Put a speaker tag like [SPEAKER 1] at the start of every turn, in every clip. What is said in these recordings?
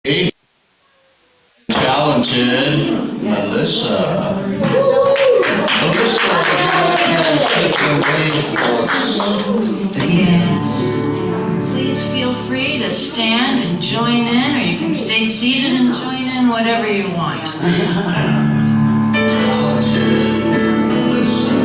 [SPEAKER 1] Hey, talented Melissa. Melissa, would you like to take it away for us?
[SPEAKER 2] Yes. Please feel free to stand and join in, or you can stay seated and join in, whatever you want.
[SPEAKER 1] Talented Melissa.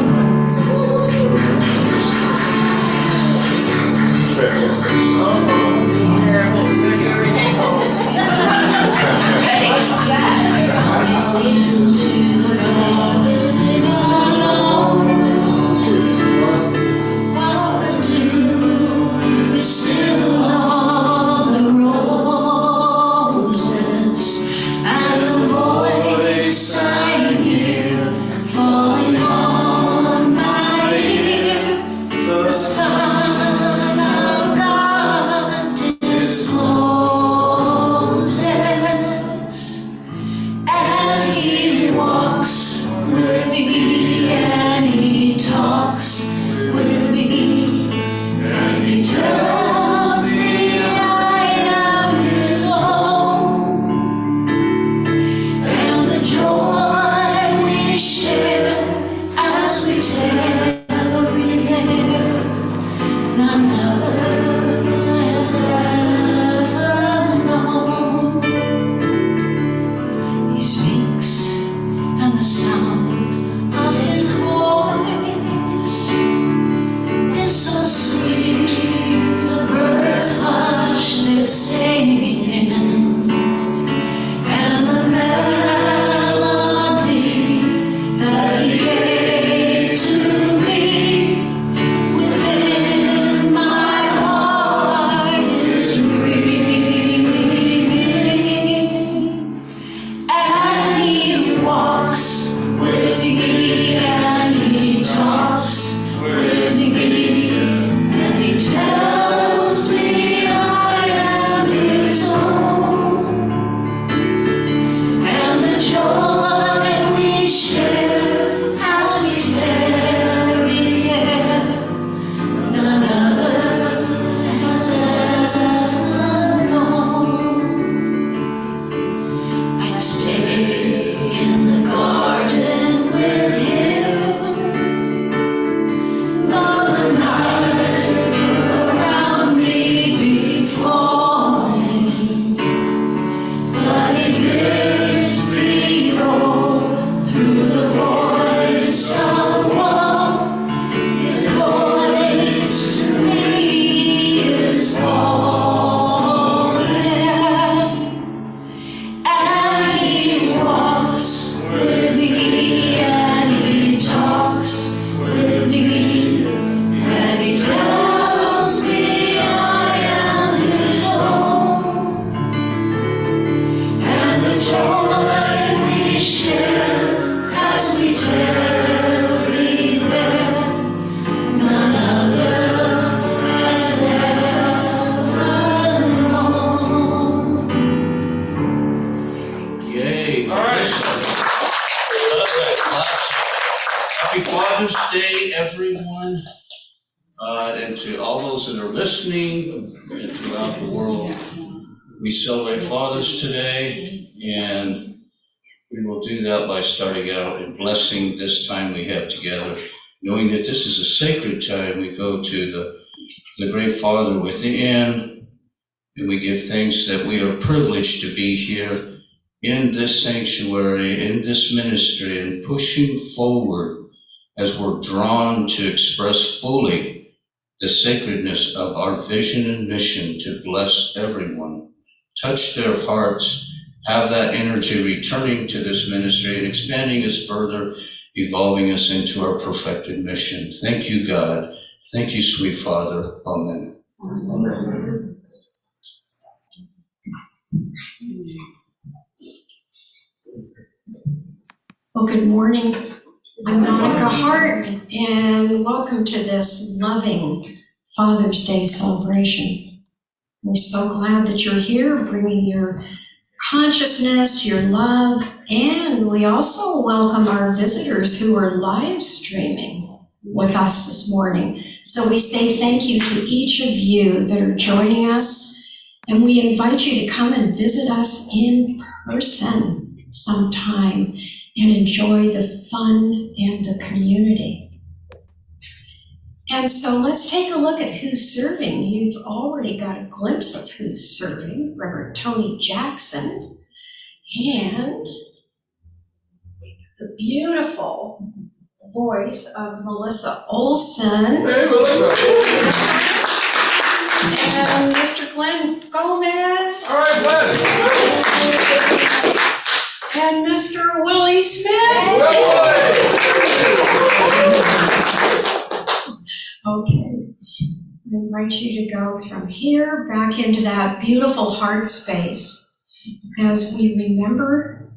[SPEAKER 1] Happy Father's Day, everyone, and to all those that are listening and throughout the world. We celebrate Fathers today, and we will do that by starting out and blessing this time we have together, knowing that this is a sacred time. We go to the great Father within, and we give thanks that we are privileged to be here in this sanctuary, in this ministry, and pushing forward as we're drawn to express fully the sacredness of our vision and mission to bless everyone, touch their hearts, have that energy returning to this ministry and expanding us further, evolving us into our perfected mission. Thank you, God. Thank you, sweet Father. Amen.
[SPEAKER 3] Well, good morning. I'm Monica Hart, and welcome to this loving Father's Day celebration. We're so glad that you're here, bringing your consciousness, your love, and we also welcome our visitors who are live streaming with us this morning. So we say thank you to each of you that are joining us And we invite you to come and visit us in person sometime and enjoy the fun and the community. And so let's take a look at who's serving. You've already got a glimpse of who's serving, Reverend Tony Jackson, and the beautiful voice of Melissa Olson.
[SPEAKER 4] Hey, Melissa.
[SPEAKER 3] And Mr. Glenn Gomez.
[SPEAKER 4] All right, Glenn.
[SPEAKER 3] And Mr. Willie Smith. Okay. I invite you to go from here back into that beautiful heart space as we remember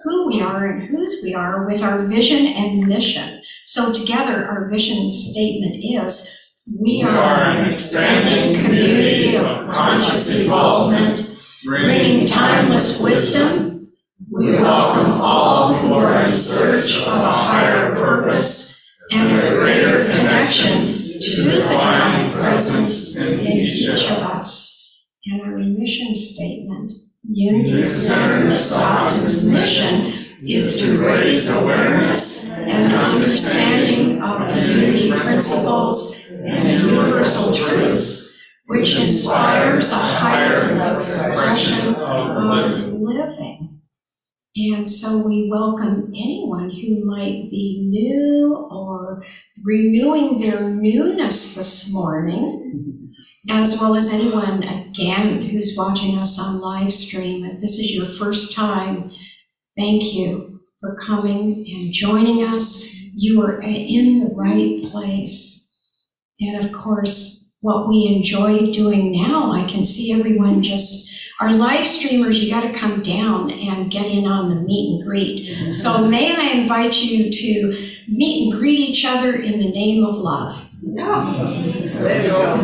[SPEAKER 3] who we are and whose we are with our vision and mission. So together, our vision statement is, we are an expanding community of conscious involvement, bringing timeless wisdom. We welcome all who are in search of a higher purpose and a greater connection to the divine presence in each of us. And our mission statement, Union Center Massachusetts' mission is to raise awareness and understanding of unity principles and universal truths, which inspires a higher expression of living. And so we welcome anyone who might be new or renewing their newness this morning, as well as anyone, again, who's watching us on live stream. If this is your first time, thank you for coming and joining us. You are in the right place. And of course, what we enjoy doing now, I can see everyone our live streamers, you got to come down and get in on the meet and greet. So may I invite you to meet and greet each other in the name of love.
[SPEAKER 4] Yeah. There you go.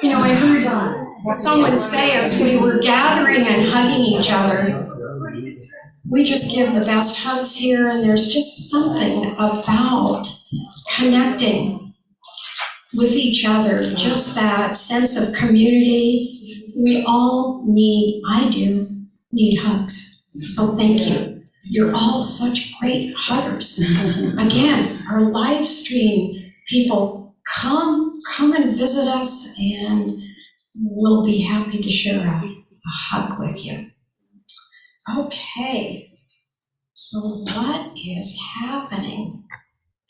[SPEAKER 3] You know, I heard someone say as we were gathering and hugging each other, We just give the best hugs here, and there's just something about connecting with each other, just that sense of community. We all I do need hugs. So thank you. You're all such great huggers. Again, our live stream people, come and visit us, and we'll be happy to share a hug with you. Okay, so what is happening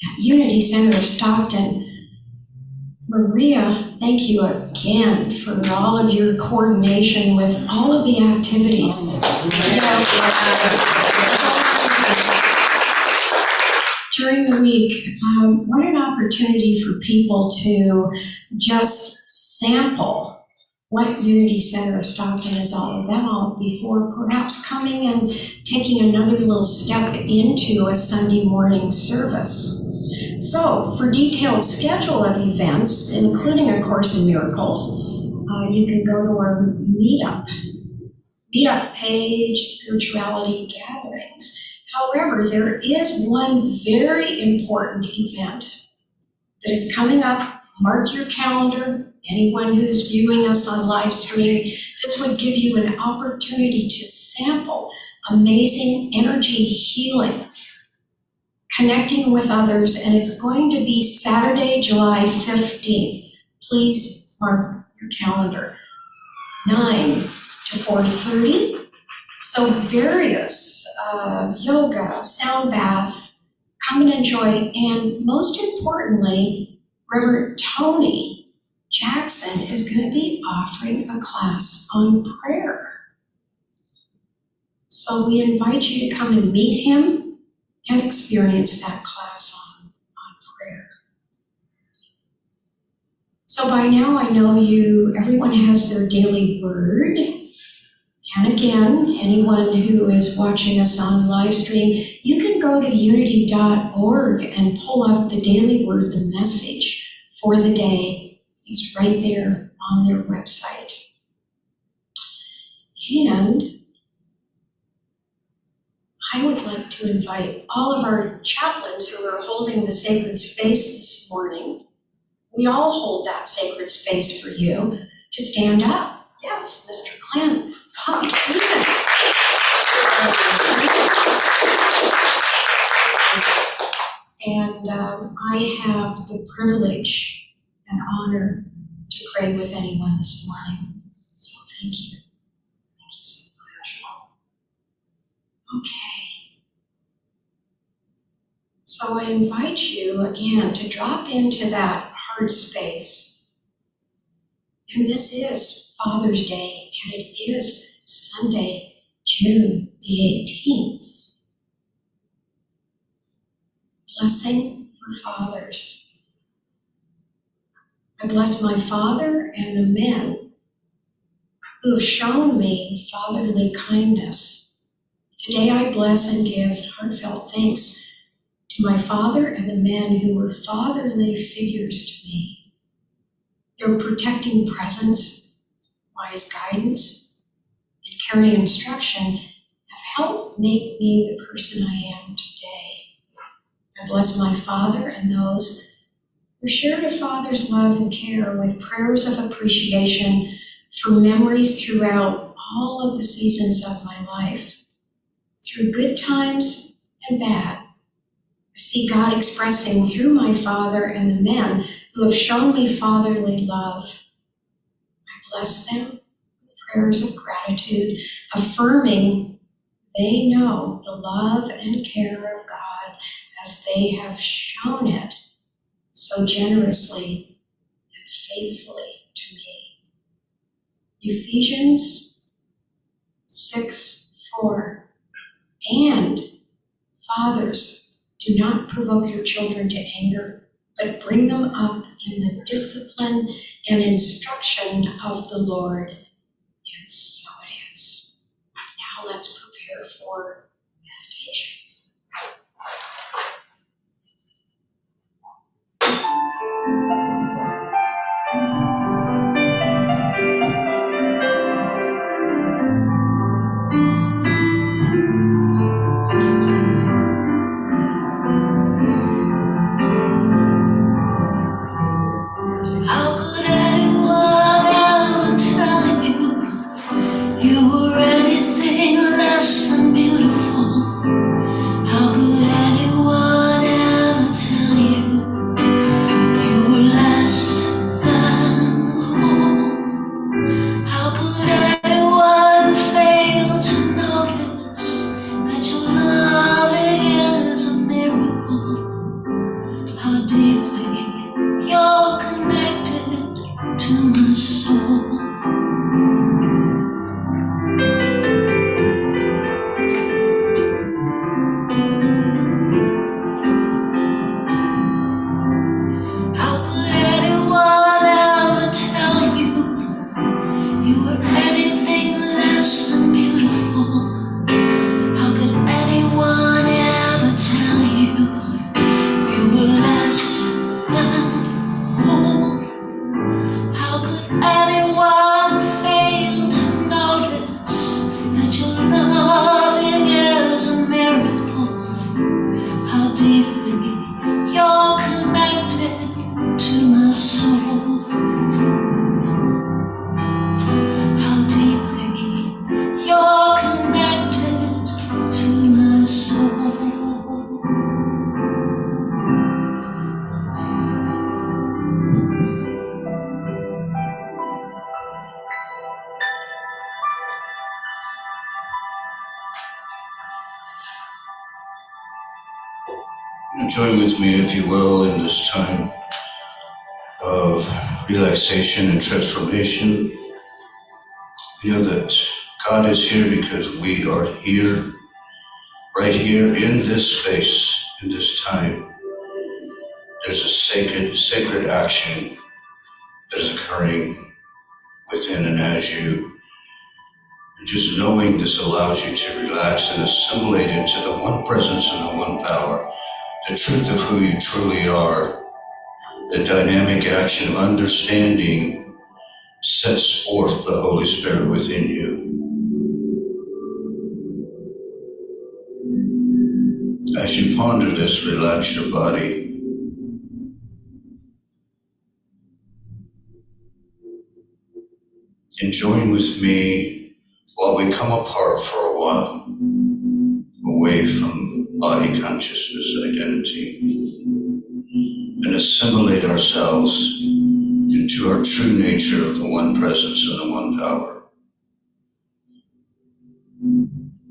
[SPEAKER 3] at Unity Center of Stockton? Maria, thank you again for all of your coordination with all of the activities. During the week, what an opportunity for people to just sample what Unity Center of Stockton is all about before perhaps coming and taking another little step into a Sunday morning service. So for detailed schedule of events, including A Course in Miracles, you can go to our meetup page, Spirituality Gatherings. However, there is one very important event that is coming up. Mark your calendar. Anyone who's viewing us on live stream, this would give you an opportunity to sample amazing energy healing, connecting with others, and it's going to be Saturday, July 15th. Please mark your calendar, 9 to 4:30. So various yoga, sound bath, come and enjoy, and most importantly, Reverend Tony Jackson is going to be offering a class on prayer. So we invite you to come and meet him and experience that class on prayer. So by now I know everyone has their daily word. And again, anyone who is watching us on live stream, you can go to unity.org and pull up the daily word, the message for the day. It's right there on their website. And I would like to invite all of our chaplains who are holding the sacred space this morning. We all hold that sacred space for you to stand up. Yes, Mr. Clint, Bobby, Susan. And I have the privilege and honor to pray with anyone this morning. So thank you. Thank you so much. Okay. So I invite you again to drop into that heart space. And this is Father's Day, and it is Sunday, June the 18th. Blessing for fathers. I bless my father and the men who have shown me fatherly kindness. Today I bless and give heartfelt thanks to my father and the men who were fatherly figures to me. Their protecting presence, wise guidance, and caring instruction have helped make me the person I am today. I bless my father and those who shared a father's love and care with prayers of appreciation for memories throughout all of the seasons of my life. Through good times and bad, I see God expressing through my father and the men who have shown me fatherly love. I bless them with prayers of gratitude, affirming they know the love and care of God as they have shown it so generously and faithfully to me. Ephesians 6:4. And fathers, do not provoke your children to anger, but bring them up in the discipline and instruction of the Lord. And so it is. Now let's prepare for meditation.
[SPEAKER 2] soul. How deeply you're connected to my soul.
[SPEAKER 1] Join with me, if you will, in this time of relaxation and transformation. You know that God is here because we are here, right here in this space, in this time. There's a sacred action that is occurring within and as you. And just knowing this allows you to relax and assimilate into the one presence and the one power, the truth of who you truly are. The dynamic action of understanding sets forth the Holy Spirit within you. As you ponder this, relax your body. And join with me while we come apart for a while, away from body consciousness identity, and assimilate ourselves into our true nature of the one presence and the one power.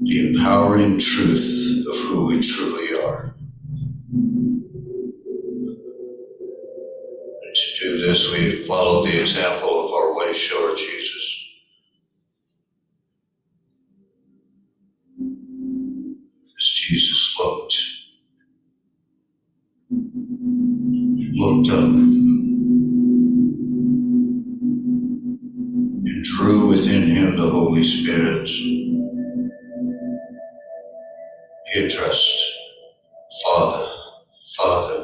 [SPEAKER 1] The empowering truth of who we truly are. And to do this, we follow the example of our way shower, Jesus. As Jesus looked up and drew within him the Holy Spirit. He addressed Father, Father,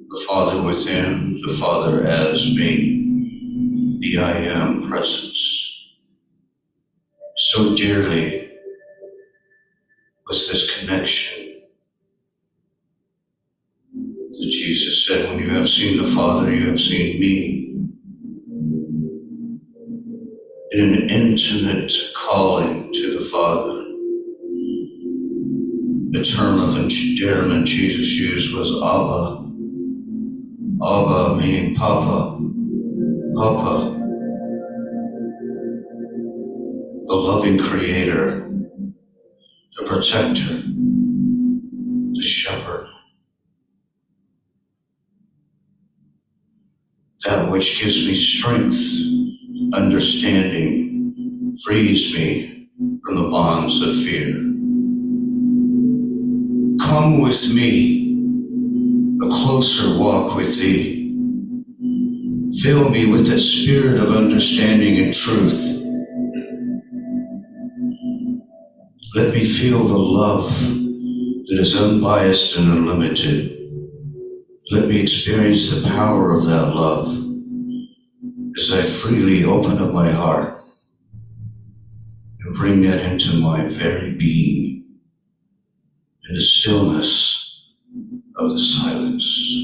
[SPEAKER 1] the Father within, the Father as me, the I Am presence. So dearly was this connection that Jesus said, when you have seen the Father, you have seen me. In an intimate calling to the Father. The term of endearment Jesus used was Abba. Abba meaning Papa. Papa. The loving creator. The protector. The shepherd. That which gives me strength, understanding, frees me from the bonds of fear. Come with me, a closer walk with thee. Fill me with that spirit of understanding and truth. Let me feel the love that is unbiased and unlimited. Let me experience the power of that love as I freely open up my heart and bring that into my very being in the stillness of the silence.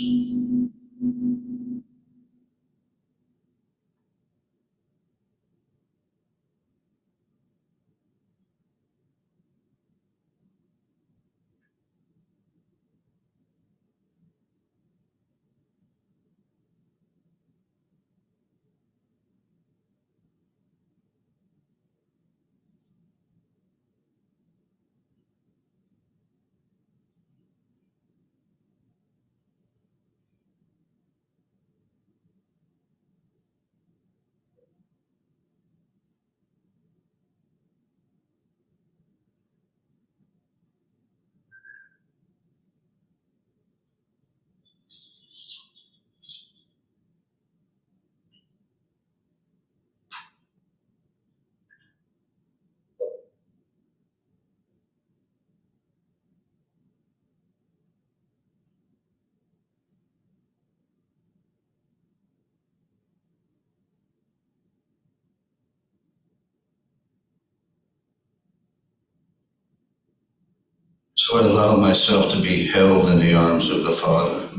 [SPEAKER 1] So I allow myself to be held in the arms of the Father.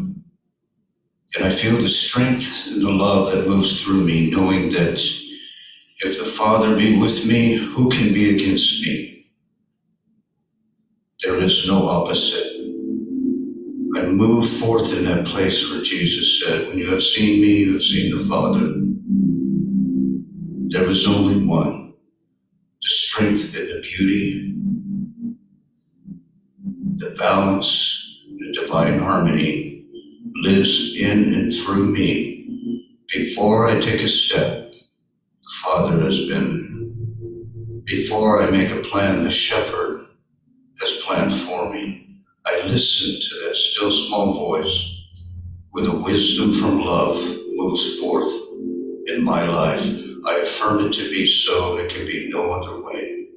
[SPEAKER 1] And I feel the strength and the love that moves through me, knowing that if the Father be with me, who can be against me? There is no opposite. I move forth in that place where Jesus said, when you have seen me, you have seen the Father. There is only one. The strength and the beauty, the balance, the divine harmony lives in and through me. Before I take a step, the Father has been there. Before I make a plan, the Shepherd has planned for me. I listen to that still small voice where the wisdom from love moves forth in my life. I affirm it to be so, and it can be no other way.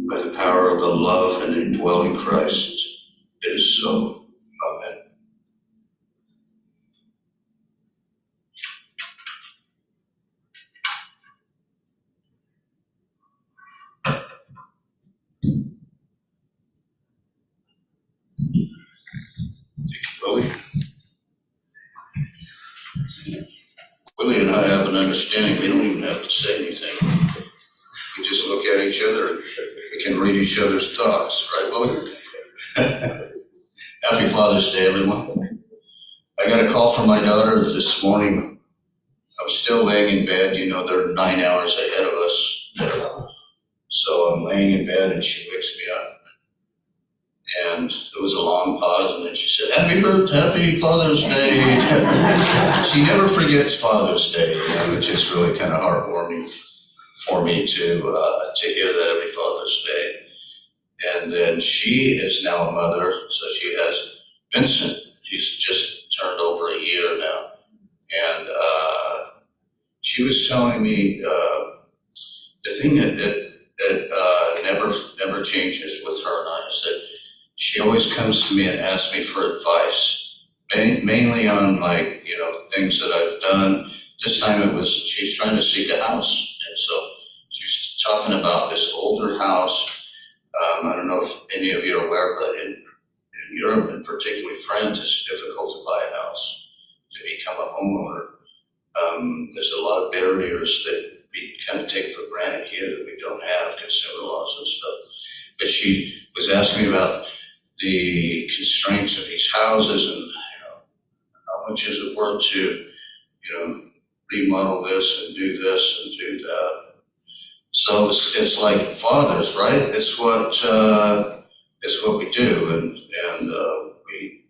[SPEAKER 1] By the power of the love and indwelling Christ, it is so. Amen. Willie? Willie and I have an understanding. We don't even have to say anything. We just look at each other and we can read each other's thoughts, right, Willie? Happy Father's Day, everyone. I got a call from my daughter this morning. I'm still laying in bed. You know, they're 9 hours ahead of us. So I'm laying in bed and she wakes me up. And there was a long pause, and then she said, Happy Father's Day. She never forgets Father's Day, you know, which is really kind of heartwarming for me to hear that every Father's Day. And then she is now a mother, so she has Vincent. He's just turned over a year now. And she was telling me the thing that never changes with her and I is that she always comes to me and asks me for advice, mainly on things that I've done. This time she's trying to seek a house. And so she's talking about this older house. I don't know if any of you are aware, but in Europe and particularly France, it's difficult to buy a house, to become a homeowner. There's a lot of barriers that we kind of take for granted here that we don't have, consumer laws and stuff. But she was asking me about the constraints of these houses and, how much is it worth to, remodel this and do that. So it's like fathers, right? It's what we do, and we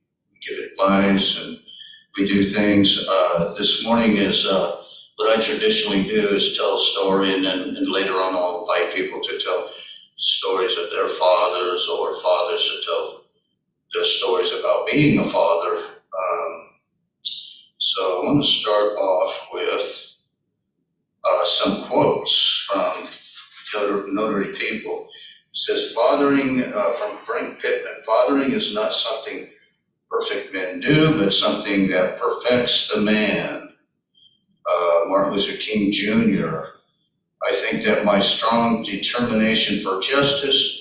[SPEAKER 1] give advice and we do things. This morning is what I traditionally do is tell a story, and then later on I'll invite people to tell stories of their fathers, or fathers to tell their stories about being a father. So I want to start off with some quotes from Notary People. It says, fathering, from Brent Pittman, fathering is not something perfect men do, but something that perfects the man. Martin Luther King Jr., I think that my strong determination for justice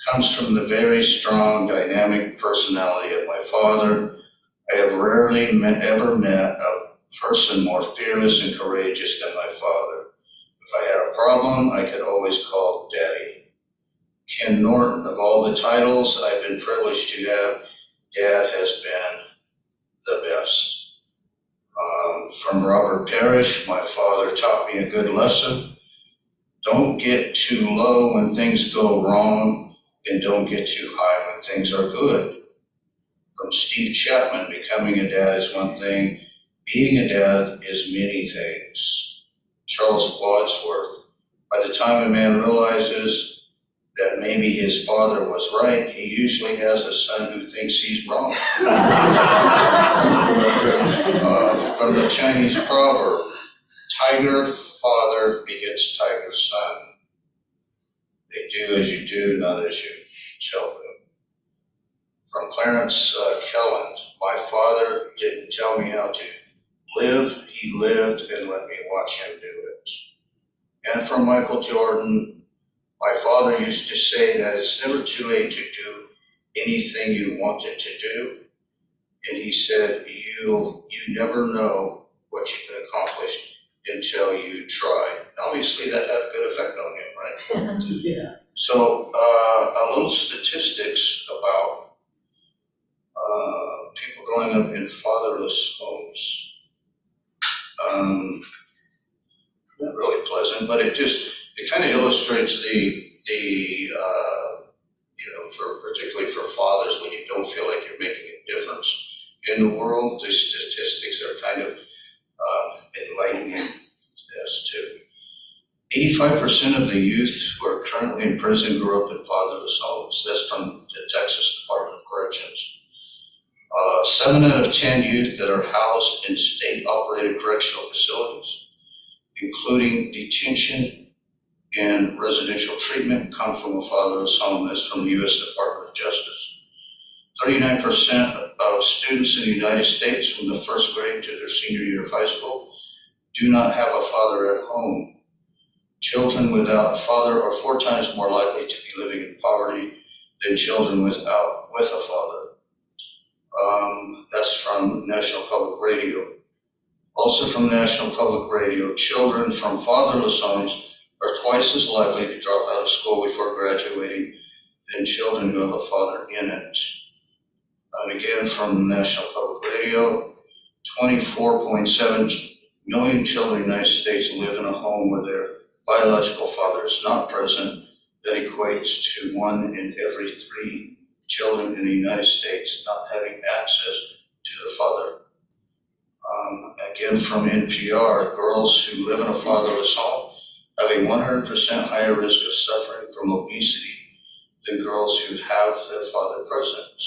[SPEAKER 1] comes from the very strong, dynamic personality of my father. I have rarely ever met a person more fearless and courageous than my father. If I had a problem, I could always call Daddy. Ken Norton, of all the titles I've been privileged to have, Dad has been the best. From Robert Parrish, my father taught me a good lesson. Don't get too low when things go wrong, and don't get too high when things are good. From Steve Chapman, becoming a dad is one thing, being a dad is many things. Charles Wadsworth, by the time a man realizes that maybe his father was right, he usually has a son who thinks he's wrong. From the Chinese proverb, tiger father begets tiger son. They do as you do, not as you tell them. From Clarence Kelland, my father didn't tell me how to live, he lived and let me watch him do it. And from Michael Jordan, my father used to say that it's never too late to do anything you wanted to do. And he said, you you never know what you can accomplish until you try. Obviously, that had a good effect on him, right?
[SPEAKER 4] Yeah.
[SPEAKER 1] So, a little statistics about people growing up in fatherless homes. Not really pleasant, but it kind of illustrates particularly for fathers, when you don't feel like you're making a difference in the world, the statistics are kind of enlightening as to 85% of the youth who are currently in prison grew up in fatherless homes. That's from the Texas Department of Corrections. 7 out of 10 youth that are housed in state-operated correctional facilities, including detention and residential treatment, come from a fatherless home. That's from the U.S. Department of Justice. 39% of students in the United States from the first grade to their senior year of high school do not have a father at home. Children without a father are 4 times more likely to be living in poverty than children with a father. That's from National Public Radio. Also from National Public Radio, children from fatherless homes are twice as likely to drop out of school before graduating than children who have a father in it. And again, from National Public Radio, 24.7 million children in the United States live in a home where their biological father is not present. That equates to 1 in every 3 children in the United States not having access to their father. Again, from NPR, girls who live in a fatherless home have a 100% higher risk of suffering from obesity than girls who have their father present.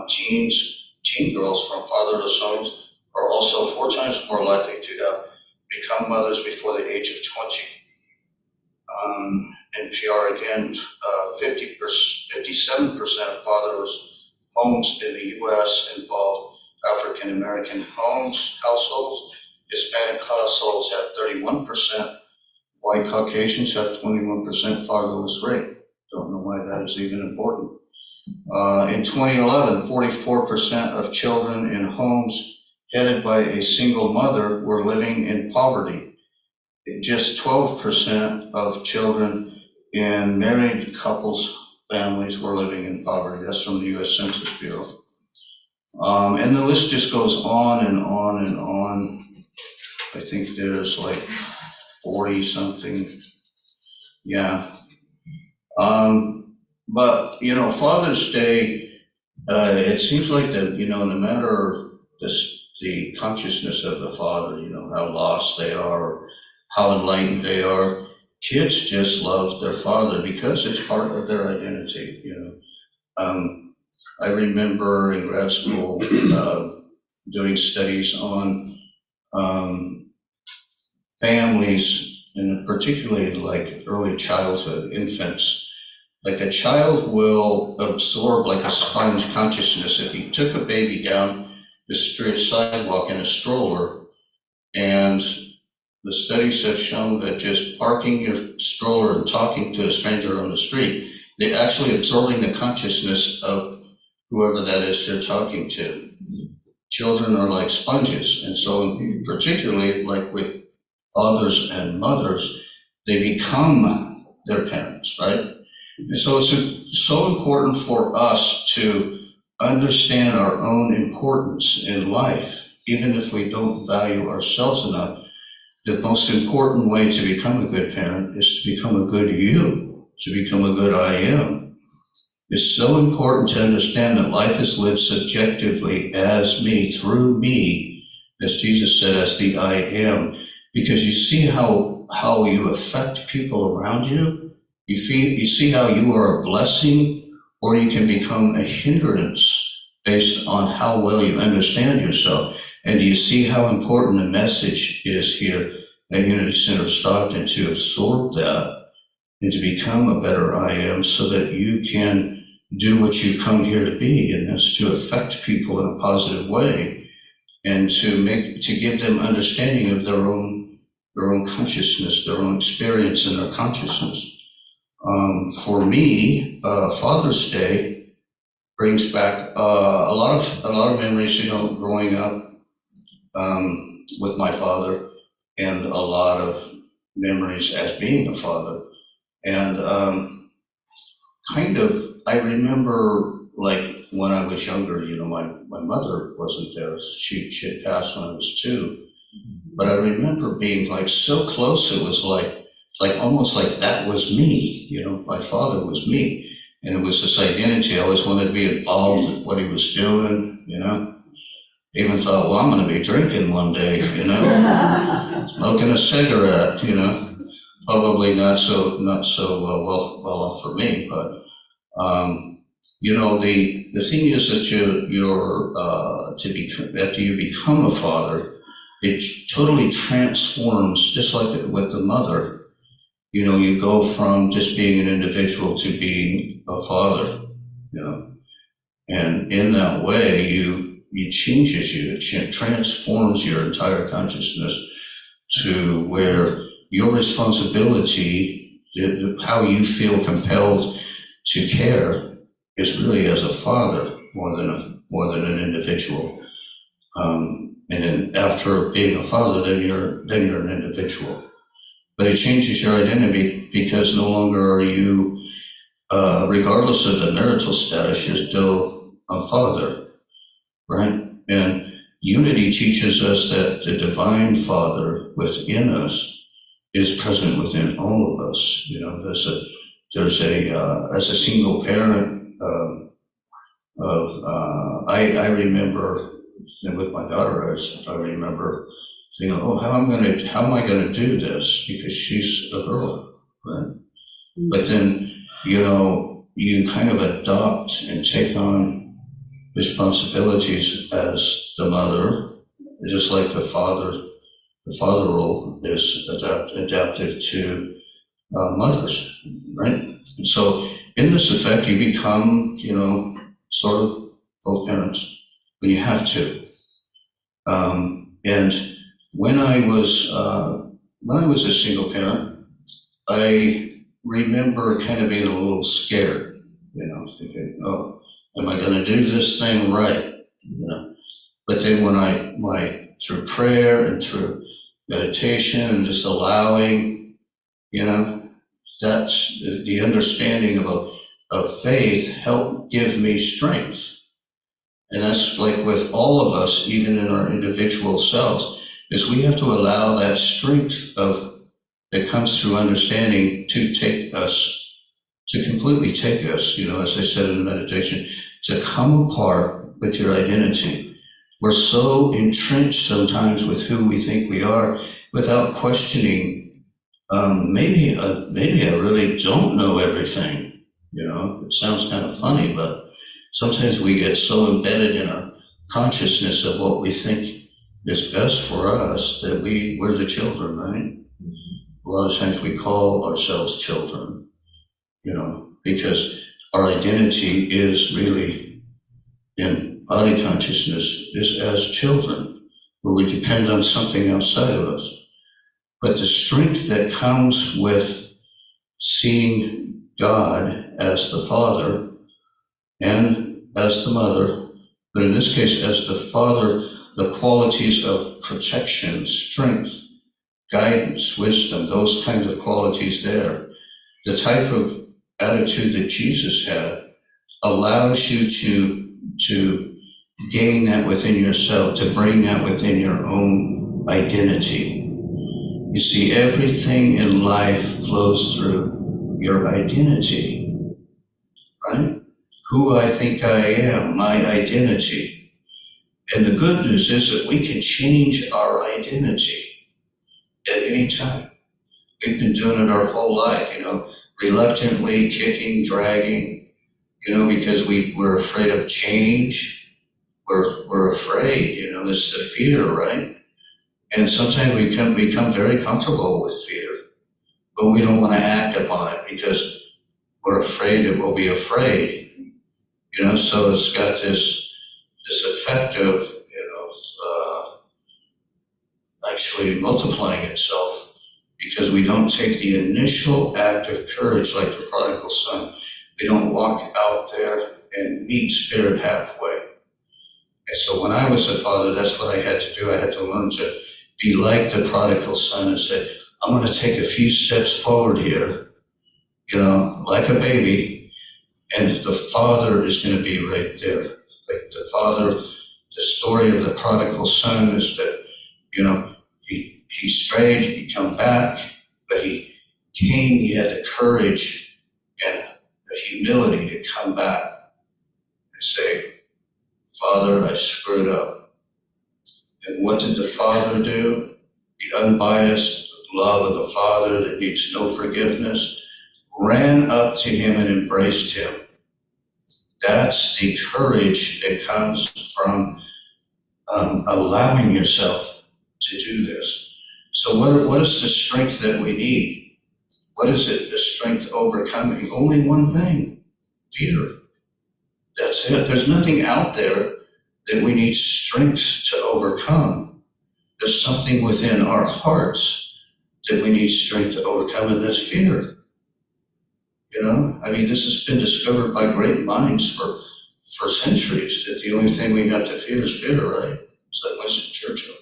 [SPEAKER 1] Teen girls from fatherless homes are also 4 times more likely to have become mothers before the age of 20. NPR again, 57% of fatherless homes in the U.S. involve African American households. Hispanic households have 31%. White Caucasians have 21% fatherless rate. Don't know why that is even important. In 2011, 44% of children in homes headed by a single mother were living in poverty. Just 12% of children in married couples' families were living in poverty. That's from the U.S. Census Bureau. And the list just goes on and on and on. I think there's like 40 something. Yeah. But, Father's Day, it seems like that, no matter the consciousness of the father, how lost they are, how enlightened they are, kids just love their father because it's part of their identity, I remember in grad school doing studies on families, and particularly like early childhood, infants. Like a child will absorb like a sponge consciousness. If you took a baby down the sidewalk in a stroller, and the studies have shown that just parking your stroller and talking to a stranger on the street, they're actually absorbing the consciousness of whoever that is they're talking to. Children are like sponges, and so particularly like with fathers and mothers, they become their parents, right? And so it's so important for us to understand our own importance in life, even if we don't value ourselves enough. The most important way to become a good parent is to become a good you, to become a good I am. It's so important to understand that life is lived subjectively as me, through me, as Jesus said, as the I am, because you see how you affect people around you. You see how you are a blessing, or you can become a hindrance based on how well you understand yourself. And you see how important the message is here at Unity Center Stockton, to absorb that and to become a better I am, so that you can do what you come here to be, and that's to affect people in a positive way, and to give them understanding of their own consciousness, their own experience in their consciousness. For me, Father's Day brings back a lot of memories, growing up with my father, and a lot of memories as being a father. And I remember, like, when I was younger, my mother wasn't there. She had passed when I was 2. But I remember being like so close, it was like almost like that was me, my father was me. And it was this identity. I always wanted to be involved with what he was doing, Even thought, well, I'm gonna be drinking one day, smoking a cigarette, Probably not so well off for me, but the thing is that you're after you become a father, it totally transforms, just like with the mother. You go from just being an individual to being a father, and in that way, it changes you, it transforms your entire consciousness to where your responsibility, how you feel compelled to care, is really as a father more than an individual. And then after being a father, then you're an individual. But it changes your identity, because no longer are you, regardless of the marital status, you're still a father, right? And unity teaches us that the divine Father within us is present within all of us. As a single parent, I remember with my daughter, I remember thinking, oh, how am I gonna do this? Because she's a girl, right? But then, you kind of adopt and take on responsibilities as the mother, just like the father. The father role is adaptive to mothers, right? And so in this effect, you become, sort of both parents when you have to. And when I was a single parent, I remember kind of being a little scared, thinking, oh, am I going to do this thing right? But then through prayer and through meditation and just allowing, that the understanding of faith helped give me strength. And that's like with all of us, even in our individual selves, is we have to allow that strength that comes through understanding to completely take us, as I said in the meditation, to come apart with your identity. We're so entrenched sometimes with who we think we are without questioning, maybe I really don't know everything. It sounds kind of funny, but sometimes we get so embedded in our consciousness of what we think is best for us that we're the children, right? A lot of times we call ourselves children, because our identity is really in body consciousness is as children, where we depend on something outside of us. But the strength that comes with seeing God as the Father and as the Mother, but in this case as the Father, the qualities of protection, strength, guidance, wisdom, those kinds of qualities there, the type of attitude that Jesus had allows you to gain that within yourself, to bring that within your own identity. You see, everything in life flows through your identity, right? Who I think I am, my identity. And the good news is that we can change our identity at any time. We've been doing it our whole life, reluctantly, kicking, dragging, because we're afraid of change. We're afraid, it's the fear, right? And sometimes we become very comfortable with fear, but we don't want to act upon it because we're afraid that we'll be afraid, so it's got this effect of, actually multiplying itself because we don't take the initial act of courage like the prodigal son. We don't walk out there and meet spirit halfway. And so when I was a father, that's what I had to do. I had to learn to be like the prodigal son and say, I'm going to take a few steps forward here, like a baby, and the father is going to be right there. Like the father, the story of the prodigal son is that, he strayed, he come back, but he came, he had the courage and the humility to come back and say, Father, I screwed up. And what did the father do? The unbiased love of the father that needs no forgiveness ran up to him and embraced him. That's the courage that comes from allowing yourself to do this. So what is the strength that we need? What is it, the strength overcoming? Only one thing, fear. That's it. There's nothing out there that we need strength to overcome. There's something within our hearts that we need strength to overcome, and that's fear. This has been discovered by great minds for centuries, that the only thing we have to fear is fear, right? It's like Winston Churchill.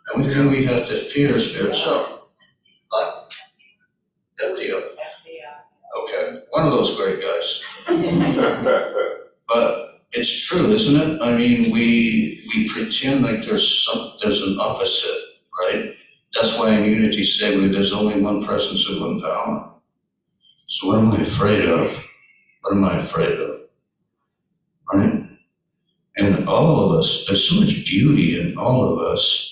[SPEAKER 1] The only thing we have to fear is fear itself. What? FDR. Okay, one of those great guys. But it's true, isn't it? We pretend like there's an opposite, right? That's why in unity say there's only one presence and one power. So what am I afraid of? What am I afraid of? Right? And all of us, there's so much beauty in all of us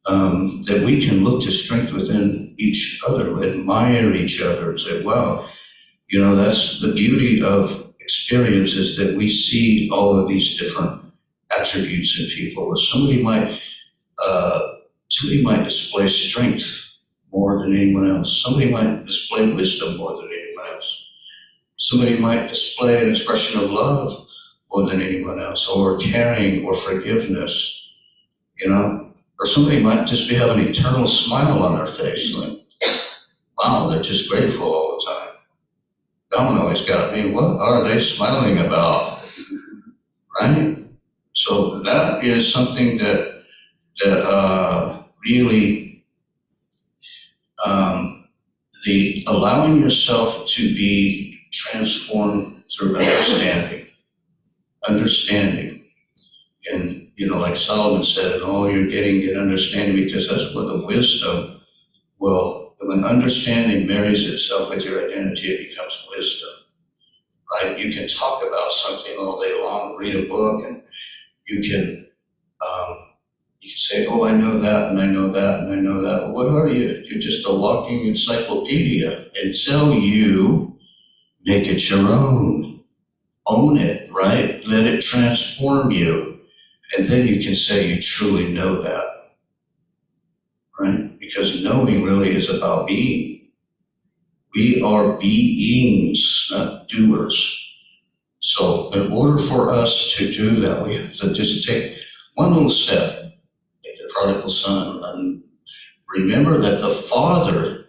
[SPEAKER 1] that we can look to strength within each other, admire each other, and say, wow, that's the beauty of experiences, that we see all of these different attributes in people, where somebody might display strength more than anyone else. Somebody might display wisdom more than anyone else. Somebody might display an expression of love more than anyone else, or caring, or forgiveness, or somebody might just be having an eternal smile on their face, like, wow, they're just grateful all the time. That one always got me. What are they smiling about? Right? So that is something that really, the allowing yourself to be transformed through understanding. And, like Solomon said, in all you're getting, get understanding, because that's where the wisdom when understanding marries itself with your identity, it becomes wisdom, right? You can talk about something all day long, read a book, and you can say, oh, I know that, and I know that, and I know that. Well, what are you? You're just a walking encyclopedia until you make it your own. Own it, right? Let it transform you. And then you can say you truly know that, right? Because knowing really is about being. We are beings, not doers. So in order for us to do that, we have to just take one little step, like the prodigal son, and remember that the Father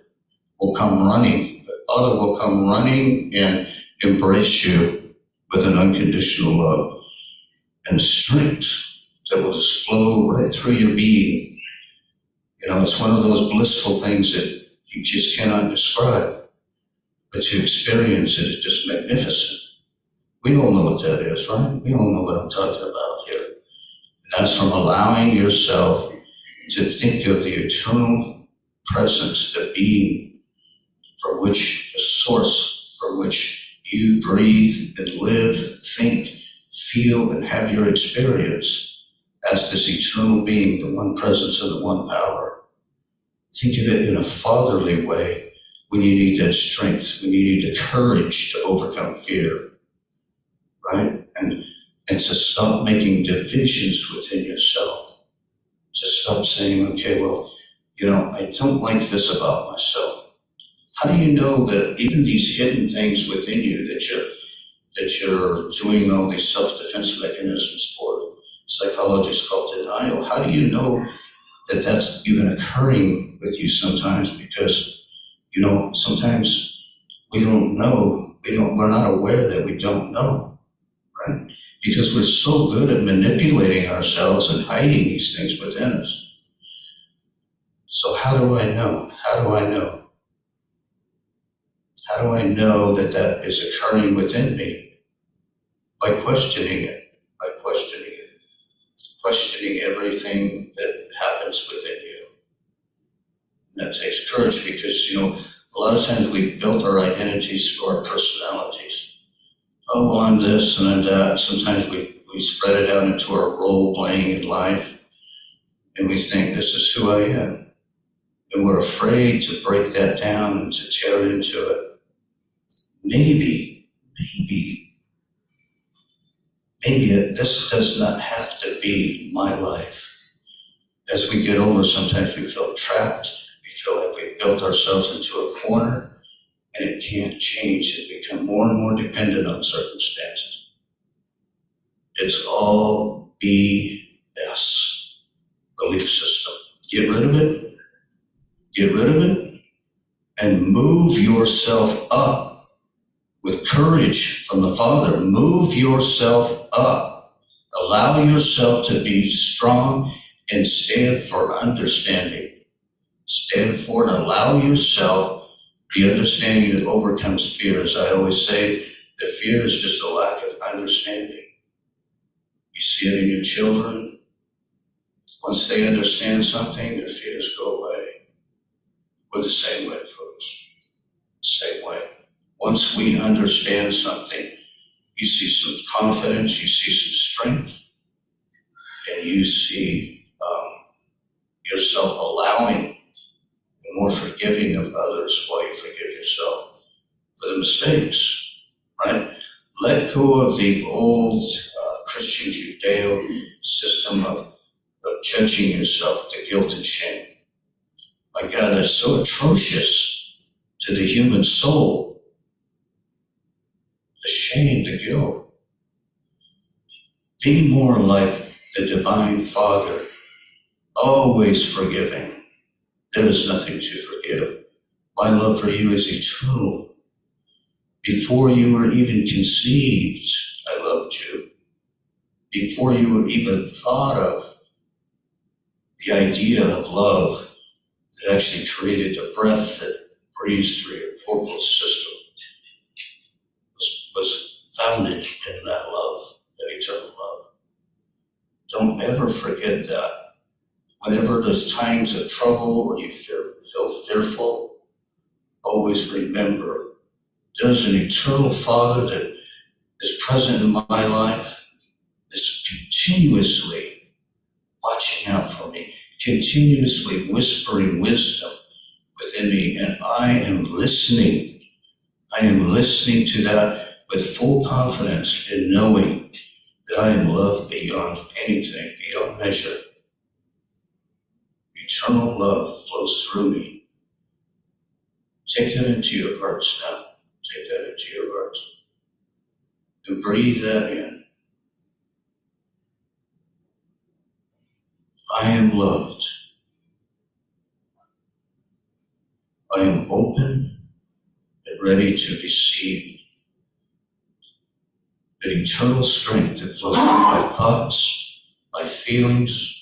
[SPEAKER 1] will come running. The Father will come running and embrace you with an unconditional love and strength that will just flow right through your being. It's one of those blissful things that you just cannot describe, but to experience it is just magnificent. We all know what that is, right? We all know what I'm talking about here. And that's from allowing yourself to think of the eternal presence, the being from which, the source from which you breathe and live, think, feel, and have your experience as this eternal being, the one presence and the one power. Think of it in a fatherly way when you need that strength, when you need the courage to overcome fear, right? And to stop making divisions within yourself. To stop saying, okay, well, I don't like this about myself. How do you know that even these hidden things within you that you're doing all these self-defense mechanisms for, psychologists call denial, how do you know that that's even occurring with you sometimes? Because, sometimes we don't know, we're not aware that we don't know, right? Because we're so good at manipulating ourselves and hiding these things within us. So how do I know? How do I know? How do I know that that is occurring within me? By questioning it, questioning everything that happens within you. And that takes courage because, a lot of times we've built our identities through our personalities. Oh, well, I'm this and I'm that. Sometimes we spread it out into our role playing in life and we think this is who I am. And we're afraid to break that down and to tear into it. Maybe this does not have to be my life. As we get older, sometimes we feel trapped. We feel like we've built ourselves into a corner and it can't change and become more and more dependent on circumstances. It's all BS, belief system. Get rid of it, and move yourself up with courage from the Father. Move yourself up. Allow yourself to be strong and stand for understanding. Stand for and allow yourself the understanding that overcomes fear. As I always say, the fear is just a lack of understanding. You see it in your children. Once they understand something, their fears go away. We're the same way, folks. Same way. Once we understand something, you see some confidence, you see some strength, and you see yourself allowing and more forgiving of others while you forgive yourself for the mistakes, right? Let go of the old Christian Judeo system of judging yourself to guilt and shame. My God, that's so atrocious to the human soul. The shame, the guilt. Be more like the Divine Father, always forgiving. There is nothing to forgive. My love for you is eternal. Before you were even conceived, I loved you. Before you were even thought of, the idea of love that actually created the breath that breathes through your corporal system was founded in that love, that eternal love. Don't ever forget that. Whenever there's times of trouble or you feel fearful, always remember there's an eternal Father that is present in my life, is continuously watching out for me, continuously whispering wisdom within me, and I am listening. I am listening to that with full confidence in knowing that I am loved beyond anything, beyond measure. Eternal love flows through me. Take that into your hearts now. Take that into your hearts. And breathe that in. I am loved. I am open and ready to receive that eternal strength that flows through my thoughts, my feelings,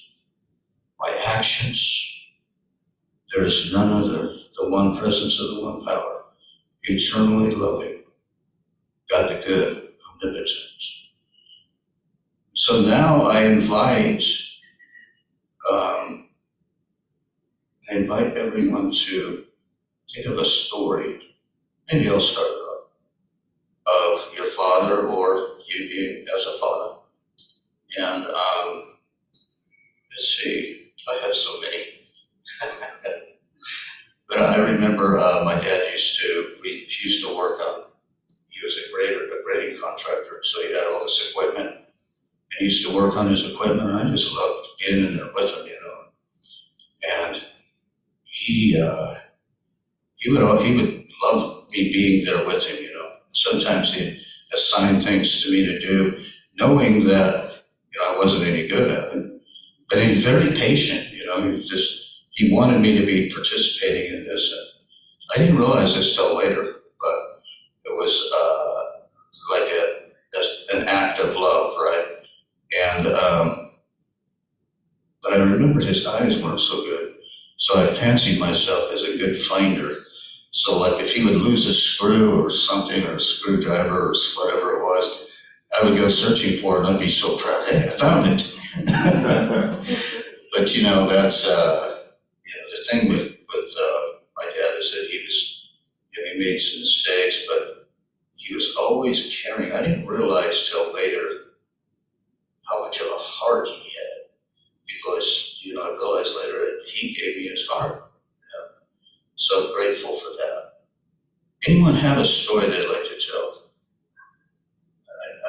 [SPEAKER 1] my actions. There is none other, the one presence of the one power, eternally loving, God the good, omnipotent. So now I invite everyone to think of a story. Maybe I'll start it off, of your father or you being as a father. And let's see, I have so many. But I remember my dad he used to work on, he was a grading contractor, so he had all this equipment. And he used to work on his equipment, and I just loved getting in there with him, And he would love me being there with him, Sometimes he'd assign things to me to do, knowing that, I wasn't any good at it. But he's very patient, he wanted me to be participating in this. And I didn't realize this till later, but it was like an act act of love, right? And but I remembered his eyes weren't so good. So I fancied myself as a good finder. So like if he would lose a screw or something, or a screwdriver or whatever it was, I would go searching for it and I'd be so proud, hey, I found it. But that's, the thing with my dad is that he was, he made some mistakes, but he was always caring. I didn't realize till later how much of a heart he had, because, I realized later that he gave me his heart. So grateful for that. Anyone have a story they'd like to tell?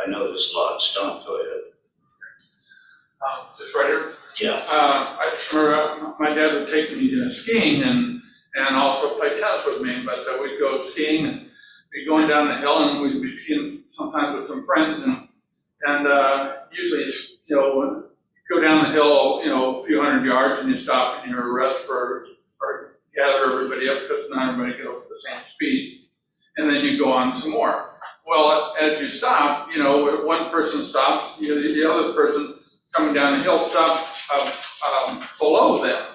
[SPEAKER 1] I know there's lots. Don, go ahead.
[SPEAKER 5] Just right here.
[SPEAKER 1] Yeah.
[SPEAKER 5] I just remember my dad would take me skiing and also play tennis with me, but we'd go skiing and be going down the hill, and we'd be skiing sometimes with some friends, and usually, go down the hill, a few hundred yards, and you stop and you rest or gather everybody up, because not everybody goes at the same speed, and then you go on some more. Well, as you stop, when one person stops, the other person coming down the hill stops below them.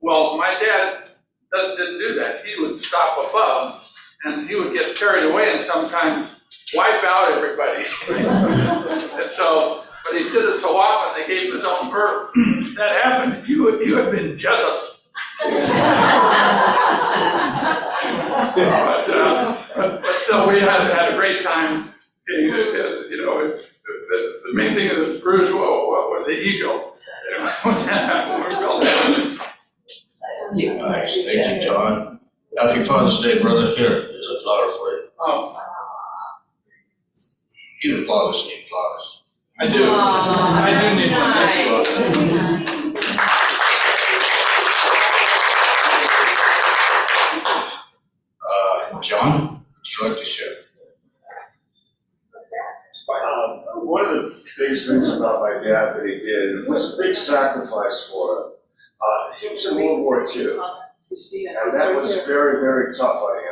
[SPEAKER 5] Well, my dad didn't do that. He would stop above, and he would get carried away and sometimes wipe out everybody. And so, but he did it so often, they gave him his own verb. That happened, you had been Jessup. But still, we had a great time. The main thing is Bruce was the ego.
[SPEAKER 1] Nice, thank you, John. Happy Father's Day, brother. Here, there's a flower for you. Even fathers need flowers.
[SPEAKER 5] I do. I do need one.
[SPEAKER 1] John, would you like to share?
[SPEAKER 6] One of the biggest things about my dad that he did, it was a big sacrifice for him. He was in World War II, and that was very, very tough on him.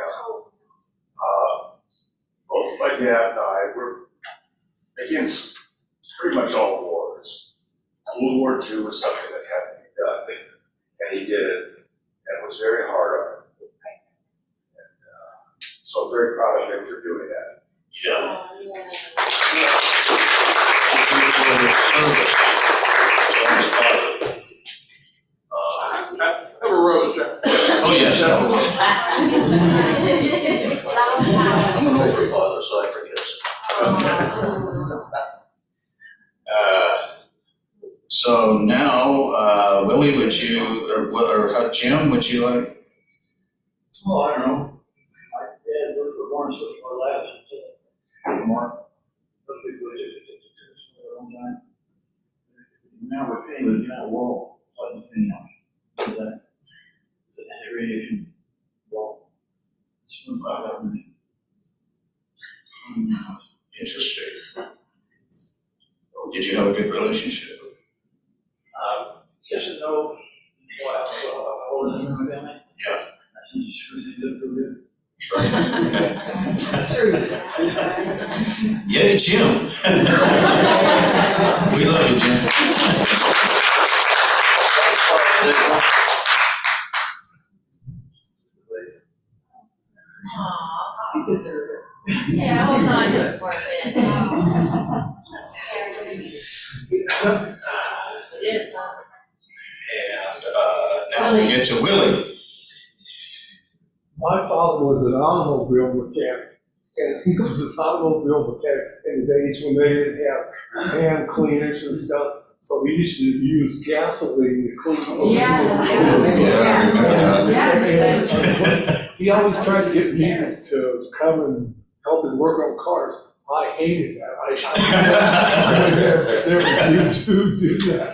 [SPEAKER 6] Both my dad and I were against pretty much all wars. World War II was something that had to be done, and he did it, and it was very hard on him. So I'm very proud of him for doing that.
[SPEAKER 1] Yeah. Thank you for your service, John's father.
[SPEAKER 5] Have a rose, Jeff.
[SPEAKER 1] Oh, yes. I'm an older father, so I forget. So now, Willie, would you, or Jim, would you like?
[SPEAKER 7] Oh, I don't know. My dad worked for Lawrence for Labs more. Those people just for a long time. Now we're paying with that wall, like anything else. So that the radiation wall.
[SPEAKER 1] Interesting. Did you have a good relationship?
[SPEAKER 7] Yes and no. Wow, so I was in my family.
[SPEAKER 1] Yeah.
[SPEAKER 7] I think you sure they did feel good.
[SPEAKER 1] Yay, Jim. We love you, Jim.
[SPEAKER 8] You deserve it. Yeah, hold on just for a minute. It is, huh?
[SPEAKER 1] And now we get to Willie.
[SPEAKER 9] My father was an automobile mechanic, and he was an automobile mechanic in the days when they didn't have hand cleaners and stuff. So he used to use gasoline to clean.
[SPEAKER 8] Yeah.
[SPEAKER 1] Yeah, I remember that.
[SPEAKER 9] He always tried to get people to come and help him work on cars. I hated that. I never do that.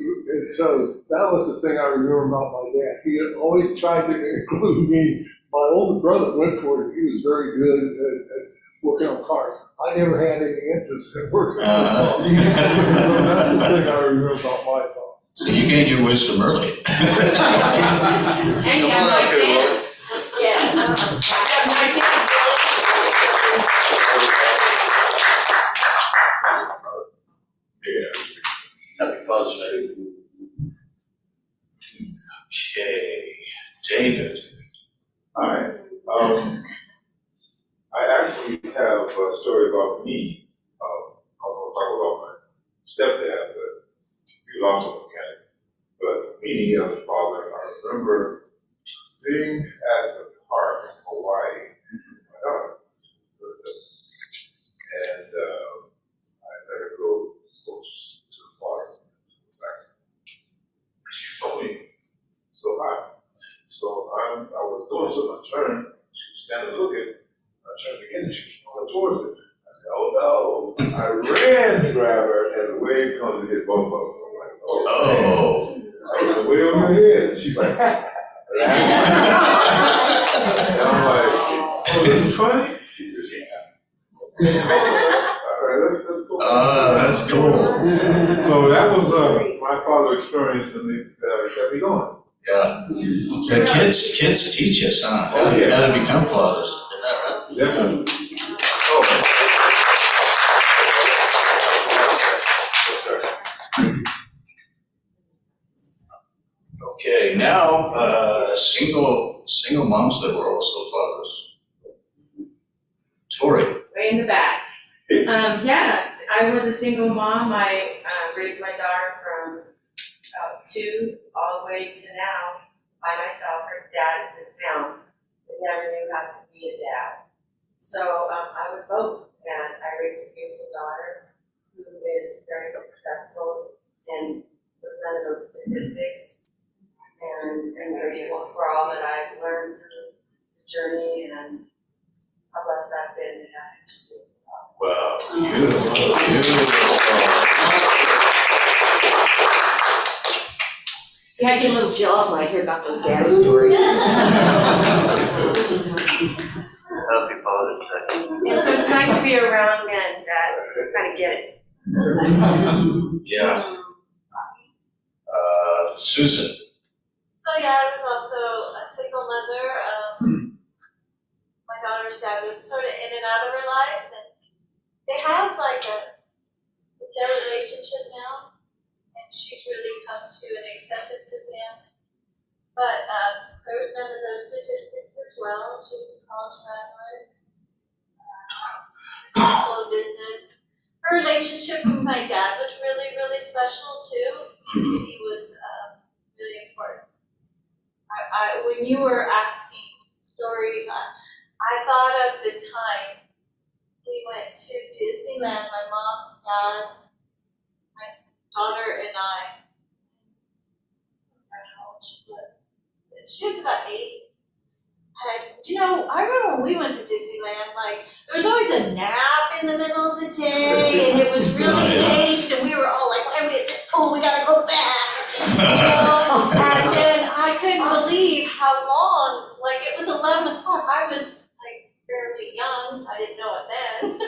[SPEAKER 9] And so that was the thing I remember about my dad. He always tried to include me. My older brother went for it. He was very good at working on cars. I never had any interest in working on cars. So that's the thing I remember about my father.
[SPEAKER 1] So you gained your wisdom early.
[SPEAKER 8] And you have nice hands. Yes. You have nice hands.
[SPEAKER 1] Okay, David.
[SPEAKER 10] Hi, I actually have a story about me. I'm gonna talk about my stepdad, but he was also a mechanic. But me as a father, I remember being at the park in Hawaii, my daughter, and I let her go close to the water. She told me, it's so hot. So I was doing something, I turned, she was standing looking, I turned again, and she was going towards it. I said, oh no, I ran to grab her, and the wave comes and hit both of us. I'm like, oh. I was way over your head, she's like, and I'm like, oh, this is funny? She says, yeah. All right, let's go.
[SPEAKER 1] That's cool.
[SPEAKER 10] So that was my father's experience and kept me going.
[SPEAKER 1] Yeah. The kids teach us, huh? How to become fathers. Isn't that right?
[SPEAKER 10] Definitely.
[SPEAKER 1] Okay, now, single moms that were also fathers. Tori.
[SPEAKER 8] Way in the back. Yeah, I was a single mom. I raised my daughter from 2 all the way to now by myself. Her dad is in town, but never knew how to be a dad. So I was both, and I raised a beautiful daughter who is very successful and was none of those statistics. And grateful for all that I've learned through this journey and how blessed I've been to have this.
[SPEAKER 1] Wow, beautiful, beautiful.
[SPEAKER 8] Yeah, I get a little jealous when I hear about those daddy stories.
[SPEAKER 11] Happy Father's Day.
[SPEAKER 8] And so it's nice to be around men that kind of get it.
[SPEAKER 1] Yeah. Susan.
[SPEAKER 12] So yeah, I was also a single mother. My daughter's dad was sort of in and out of her life, and they have like their relationship now, and she's really come to an acceptance of him. But there was none of those statistics as well. She was a college graduate, successful in business. Her relationship with my dad was really, really special too. He was really important. When you were asking stories, I thought of the time we went to Disneyland, my mom, dad, my daughter, and I. I don't know how old she was. She was about 8. And, I remember when we went to Disneyland, like, there was always a nap in the middle of the day, and it was really paced, and we were all like, why are we at this pool? We gotta go back. And then I couldn't believe how long, like, it was 11 o'clock. I was, like, fairly young. I didn't know it then.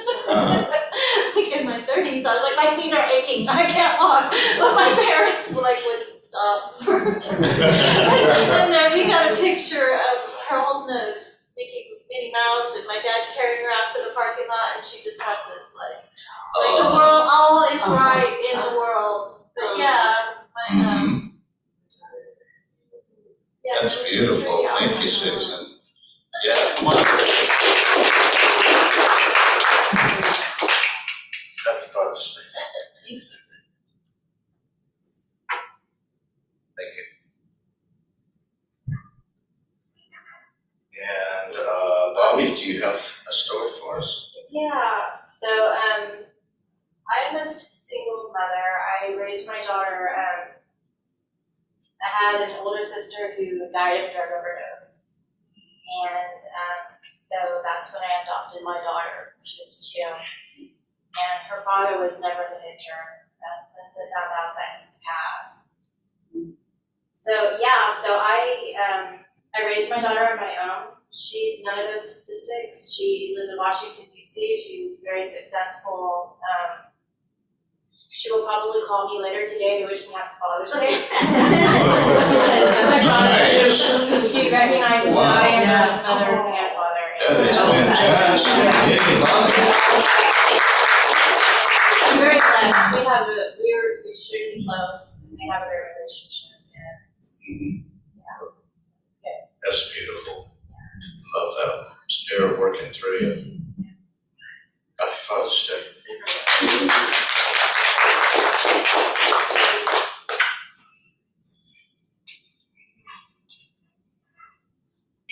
[SPEAKER 12] Like, in my 30s, I was like, my feet are aching. I can't walk. But my parents, wouldn't stop. And then we got a picture of her holding a Minnie Mouse and my dad carrying her out to the parking lot, and she just had this, like the world, all is right in the world. But yeah,
[SPEAKER 1] That's beautiful. Thank you, Susan. Yeah, come on. Happy Father's Day. Thank you. And Bobby, do you have a story for us?
[SPEAKER 12] Yeah, so I'm a single mother. I raised my daughter. I had an older sister who died of drug overdose, and so that's when I adopted my daughter. She was 2, and her father was never the picture. Since I found out that he's passed. So yeah, so I raised my daughter on my own. She's none of those statistics. She lived in Washington, D.C. She was very successful. She will probably call me later today to wish me happy Father's Day.
[SPEAKER 1] Nice.
[SPEAKER 12] She recognizes that I am a mother and father.
[SPEAKER 1] That is fantastic. Yay, Bobby.
[SPEAKER 12] I'm very blessed. We're extremely close. have a great relationship, and
[SPEAKER 1] That's beautiful. Love that spirit working through you. Happy Father's Day.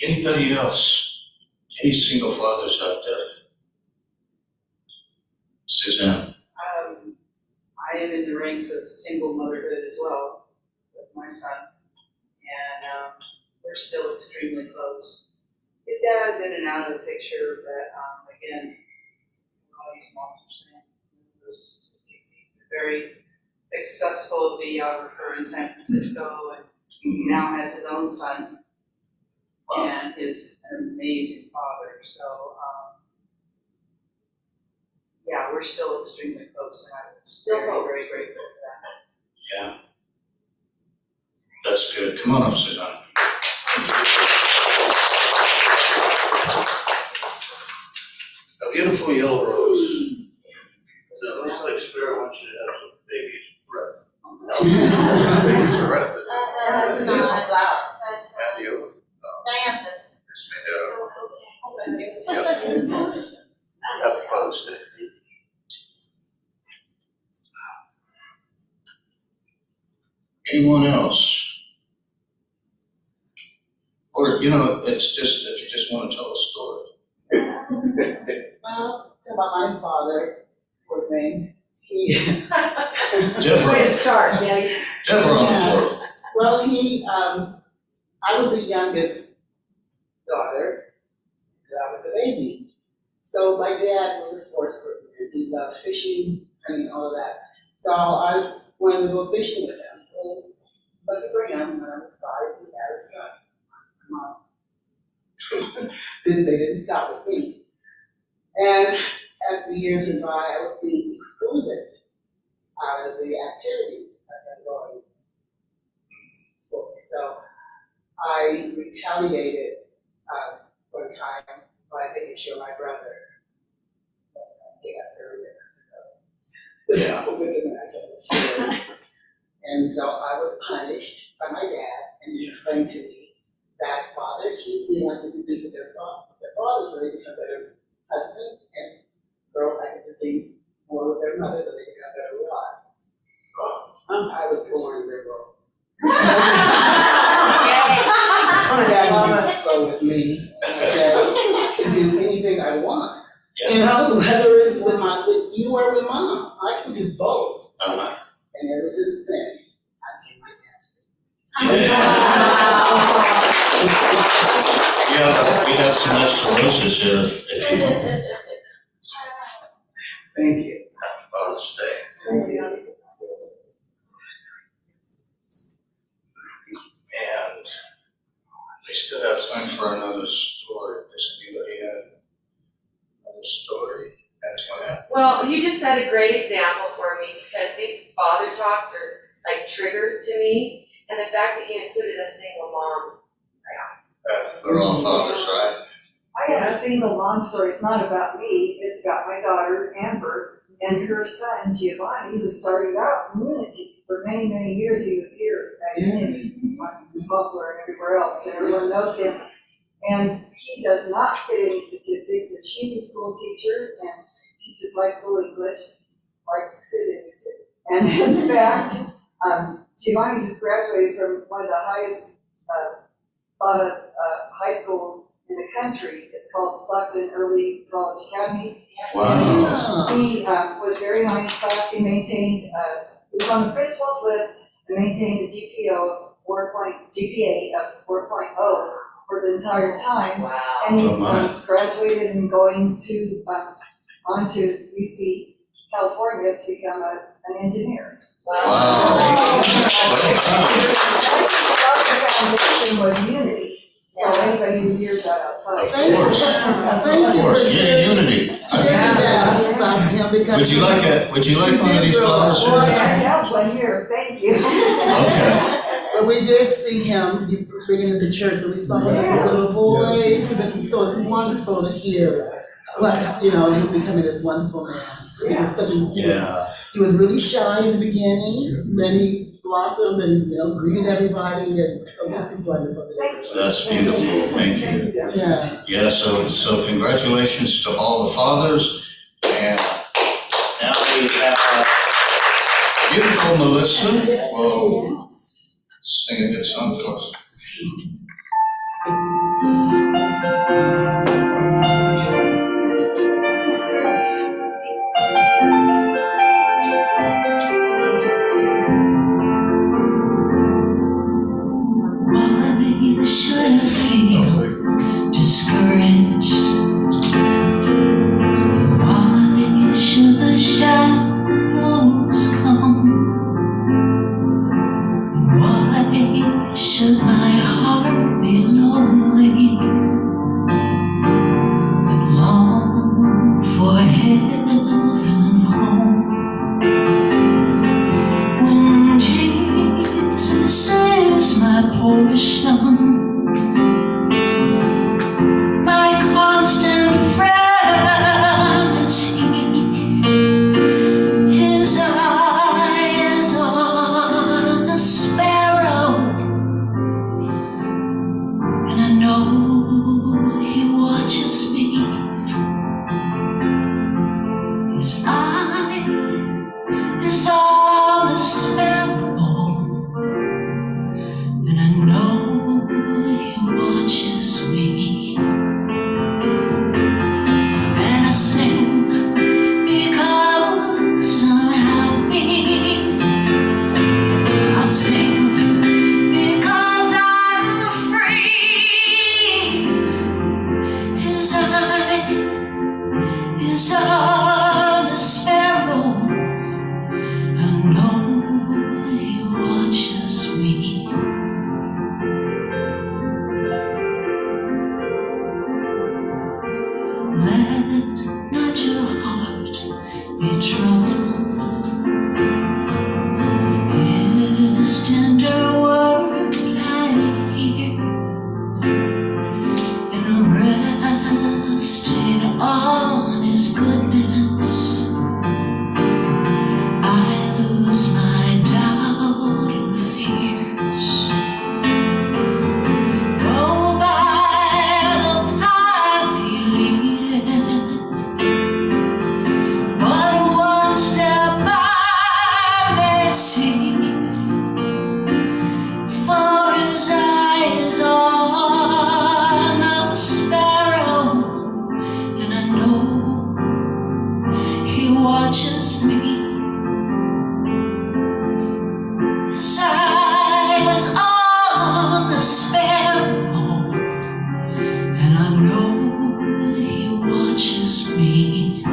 [SPEAKER 1] Anybody else? Any single fathers out there? Suzanne?
[SPEAKER 13] I am in the ranks of single motherhood as well with my son, and we're still extremely close. His dad's in and out of the picture, but again, all these moms are saying, he's a very successful videographer in San Francisco, and now has his own son, and is an amazing father. So, yeah, we're still extremely close, and I'm still very grateful for that.
[SPEAKER 1] Yeah. That's good. Come on up, Suzanne. A beautiful yellow rose. That looks like Spirit wants you to have some baby's breath. That's not baby's breath.
[SPEAKER 12] That's not, that's
[SPEAKER 1] And you?
[SPEAKER 12] dianthus.
[SPEAKER 1] Such a good post. Happy Father's Day. Anyone else? Or, it's just, if you just want to tell a story.
[SPEAKER 4] Well, about my father, poor thing, he.
[SPEAKER 1] Deborah.
[SPEAKER 4] Way to start, yeah.
[SPEAKER 1] Deborah on the floor.
[SPEAKER 4] Well, I was the youngest daughter, so I was the baby. So my dad was a sportsman, and he loved fishing, all of that. So I wanted to go fishing with him. Well, lucky for him, when I was 5, he had a son. My mom. They didn't stop with me. And as the years went by, I was being excluded out of the activities I had going. So I retaliated one time by making sure my brother wasn't going to get up early enough to go. This is the I told. And so I was punished by my dad, and he explained to me that fathers usually like to do things with their fathers so they become better husbands, and girls like to do things more with their mothers so they become better wives. I was born liberal. My dad wanted to go with me. I can do anything I want. Whether it's with you or with mom, I can do both. And ever since then, I became my best.
[SPEAKER 1] Yeah, we have some extra roses here if you want them.
[SPEAKER 4] Thank you.
[SPEAKER 1] Happy Father's Day.
[SPEAKER 4] Thank you.
[SPEAKER 1] And we still have time for another story. Does anybody have another story? Antoinette?
[SPEAKER 8] Well, you just had a great example for me, because these father talks are like triggered to me, and the fact that you included a single mom.
[SPEAKER 1] They're all fathers, right?
[SPEAKER 14] I have a single mom story. It's not about me. It's about my daughter, Amber, and her son, Giovanni, who started out in Unity. For many, many years, he was here at Unity, in Buffalo and everywhere else, and everyone knows him. And he does not fit any statistics, but she's a school teacher and teaches high school English, like Susan used to. And in fact, Giovanni just graduated from one of the highest thought of high schools in the country. It's called Stockton Early College Academy.
[SPEAKER 1] Wow.
[SPEAKER 14] He was very high in class. He maintained, he was on the principal's list and maintained a GPA of 4.0 for the entire time.
[SPEAKER 8] Wow.
[SPEAKER 14] And he's graduated and going to on to UC California to become an engineer.
[SPEAKER 1] Wow.
[SPEAKER 14] The foundation was Unity. So anybody who hears that outside.
[SPEAKER 1] Of course, yeah, Unity. Would you like one of these flowers here?
[SPEAKER 14] I have one here, thank you.
[SPEAKER 1] Okay.
[SPEAKER 4] But we did see him bringing him to church, and we saw him as a little boy. So it's wonderful to hear, him becoming this wonderful man. He was he was really shy in the beginning, then he blossomed and, greeted everybody, and so this is wonderful.
[SPEAKER 1] That's beautiful, thank you.
[SPEAKER 4] Yeah.
[SPEAKER 1] Yeah, so congratulations to all the fathers, and now we have beautiful Melissa will sing a good song for us.
[SPEAKER 2] Why should I feel discouraged? Why should the shadows come? Why should my heart be lonely and long for heaven home? When Jesus is my portion, my constant friend is He. His eye is on the sparrow, and I know He watches me. His eye is on the sparrow, and I know He watches me. And I sing because I'm happy. I sing because I'm free. His eye is on the sparrow. I know He watches me. Let not your heart be troubled. His tender word I hear, and resting on His goodness, I lose my doubt and fears. Go by the path He leadeth, but one step I may see, for His eye is on the sparrow, and I know He watches me. His eye is on the sparrow, and I know He watches me.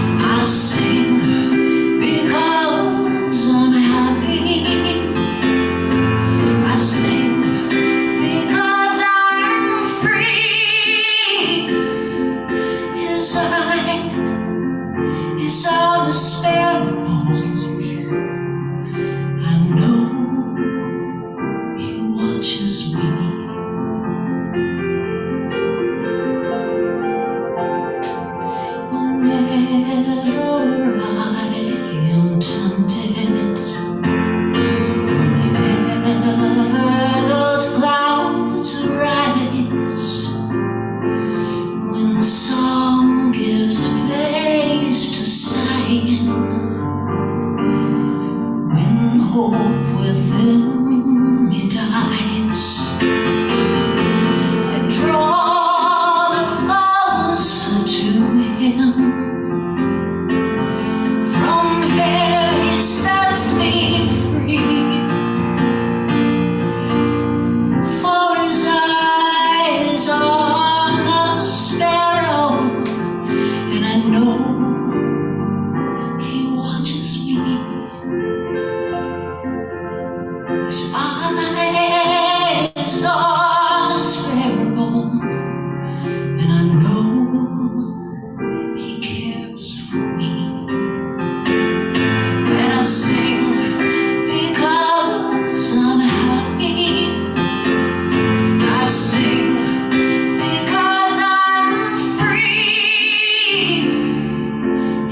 [SPEAKER 2] I sing because I'm happy. I sing because I'm free. His eye is on the sparrow. I know He watches me. Whenever I am tempted, whenever those clouds rise, when song gives place to sighing, when hope within me dies, I draw the closer to Him. From here He sets me free, for His eye is on the sparrow, and I know He watches me. His eye is on the sparrow, and I know He cares for me. And I sing because I'm happy. I sing because I'm free.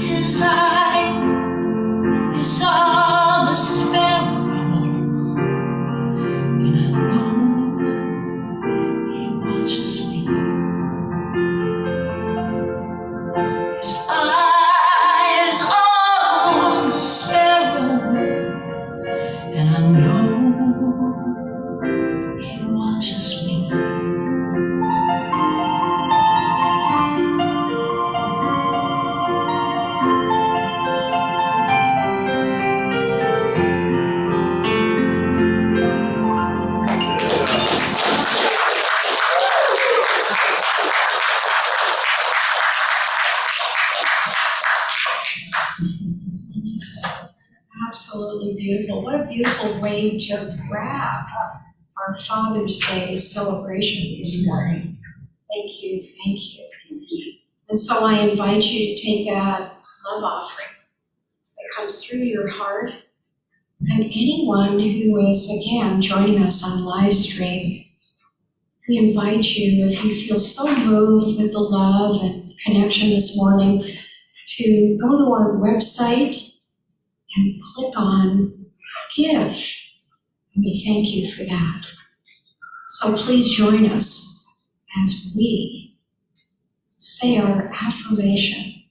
[SPEAKER 2] His eye is on
[SPEAKER 3] way to wrap our Father's Day celebration this morning. Thank you, thank you. And so I invite you to take that love offering that comes through your heart. And anyone who is, again, joining us on live stream, we invite you, if you feel so moved with the love and connection this morning, to go to our website and click on Give. And we thank you for that. So please join us as we say our affirmation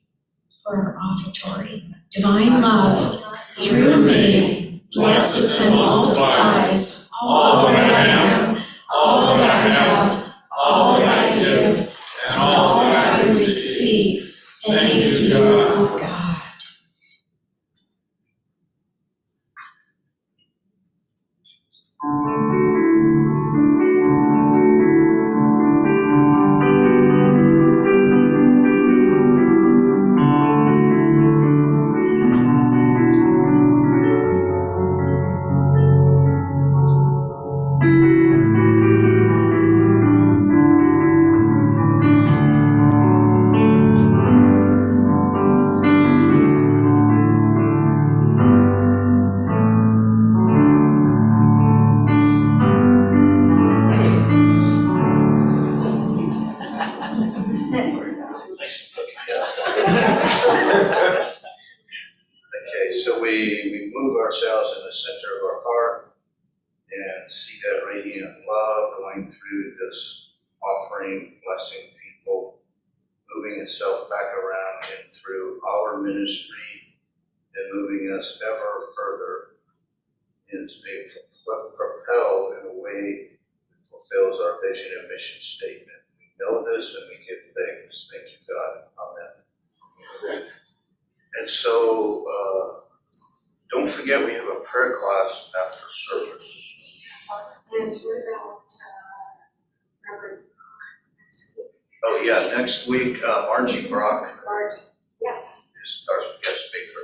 [SPEAKER 3] for our offertory. Divine love, through me, blesses and multiplies all that I am, all that I have, all that I give, and all that I receive. Thank you, God.
[SPEAKER 1] Okay, so we move ourselves in the center of our heart and see that radiant love going through this offering, blessing people, moving itself back around and through our ministry and moving us ever further into being propelled in a way that fulfills our vision and mission statement. We know this and we give thanks. Thank you, God. Amen. And so, don't forget we have a prayer class after service.
[SPEAKER 3] And what about Reverend next week?
[SPEAKER 1] Oh yeah, next week, Margie Brock
[SPEAKER 3] Yes.
[SPEAKER 1] is our guest speaker.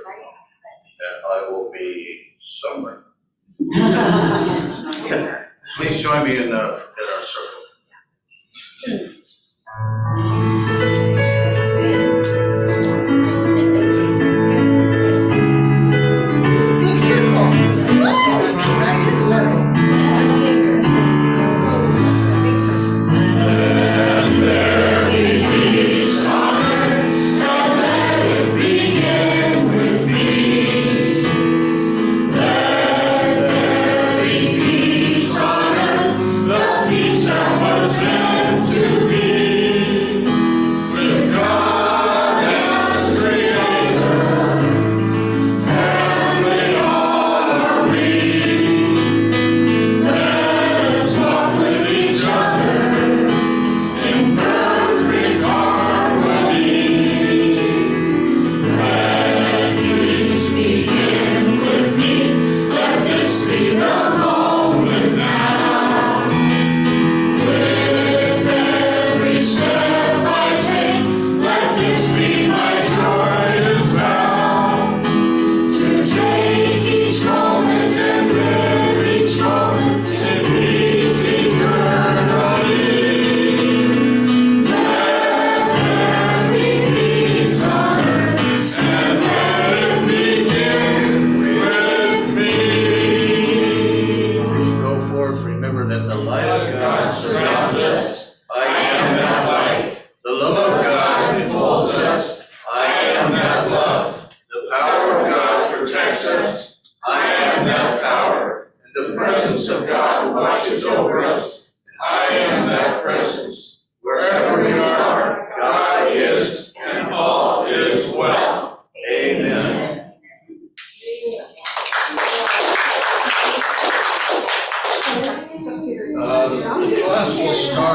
[SPEAKER 1] And I will be somewhere. Please join me in our circle.